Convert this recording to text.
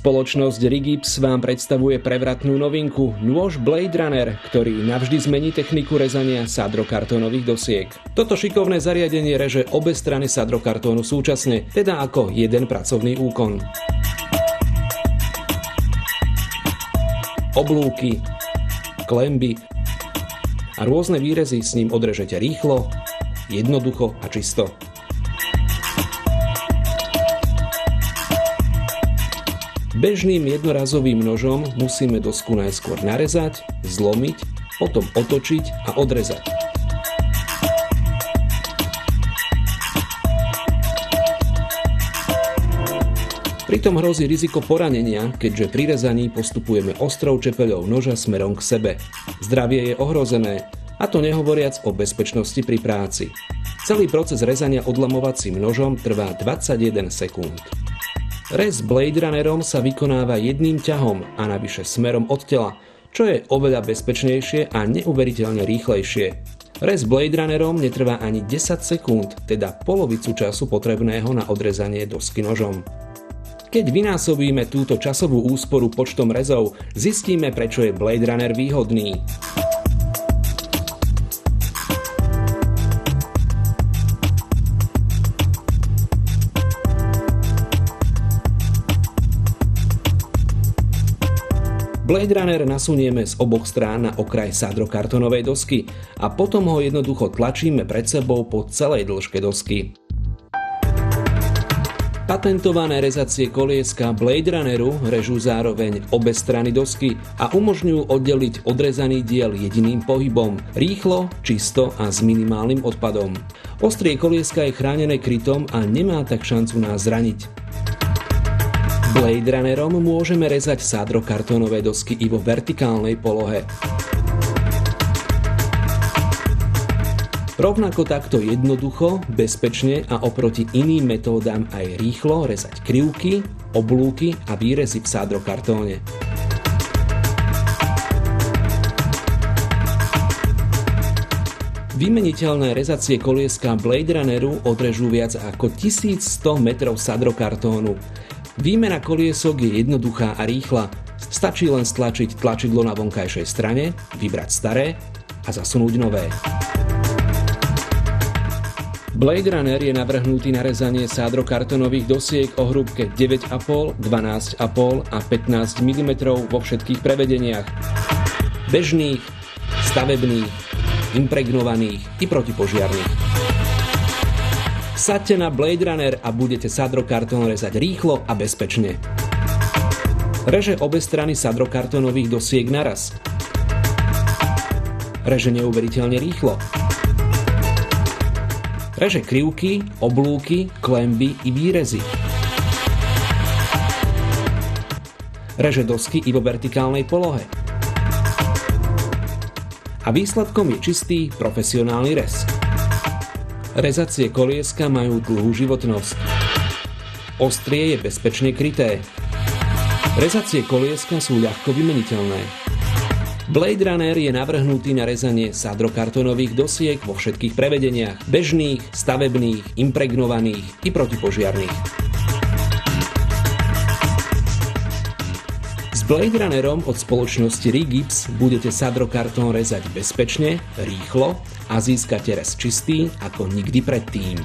Spoločnosť Rigips vám predstavuje prevratnú novinku nôž Blade Runner, ktorý navždy zmení techniku rezania sadrokartónových dosiek. Toto šikovné zariadenie reže obe strany sadrokartónu súčasne, teda ako jeden pracovný úkon. Oblúky, klenby a rôzne výrezy s ním odrežete rýchlo, jednoducho a čisto. Bežným jednorazovým nožom musíme dosku najskôr narezať, zlomiť, potom otočiť a odrezať. Pritom hrozí riziko poranenia, keďže pri rezaní postupujeme ostrou čepeľou noža smerom k sebe. Zdravie je ohrozené, a to nehovoriac o bezpečnosti pri práci. Celý proces rezania odlamovacím nožom trvá 21 sekúnd. Rez Blade Runnerom sa vykonáva jedným ťahom a navyše smerom od tela, čo je oveľa bezpečnejšie a neuveriteľne rýchlejšie. Rez Blade Runnerom netrvá ani 10 sekúnd, teda polovicu času potrebného na odrezanie dosky nožom. Keď vynásobíme túto časovú úsporu počtom rezov, zistíme, prečo je Blade Runner výhodný. Blade Runner nasunieme z oboch strán na okraj sadrokartónovej dosky a potom ho jednoducho tlačíme pred sebou po celej dĺžke dosky. Patentované rezacie kolieska Blade Runneru režú zároveň obe strany dosky a umožňujú oddeliť odrezaný diel jediným pohybom, rýchlo, čisto a s minimálnym odpadom. Ostrie kolieska je chránené krytom a nemá tak šancu nás zraniť. Blade Runnerom môžeme rezať sadrokartónové dosky i vo vertikálnej polohe. Rovnako takto jednoducho, bezpečne a oproti iným metódam aj rýchlo rezať krivky, oblúky a výrezy v sadrokartóne. Vymeniteľné rezacie kolieska Blade Runneru odrežú viac ako 1100 metrov sadrokartónu. Výmena koliesok je jednoduchá a rýchla. Stačí len stlačiť tlačidlo na vonkajšej strane, vybrať staré a zasunúť nové. Blade Runner je navrhnutý na rezanie sadrokartónových dosiek o hrúbke 9,5, 12,5 a 15 mm vo všetkých prevedeniach. Bežných, stavebných, impregnovaných i protipožiarnych. Saďte na Blade Runner a budete sadrokartón rezať rýchlo a bezpečne. Reže obe strany sadrokartónových dosiek naraz. Reže neuveriteľne rýchlo. Reže krivky, oblúky, klenby i výrezy. Reže dosky i vo vertikálnej polohe. A výsledkom je čistý, profesionálny rez. Rezacie kolieska majú dlhú životnosť. Ostrie je bezpečne kryté. Rezacie kolieska sú ľahko vymeniteľné. Blade Runner je navrhnutý na rezanie sadrokartónových dosiek vo všetkých prevedeniach, bežných, stavebných, impregnovaných i protipožiarnych. S Blade Runnerom od spoločnosti Rigips budete sadrokartón rezať bezpečne, rýchlo a získate rez čistý ako nikdy predtým.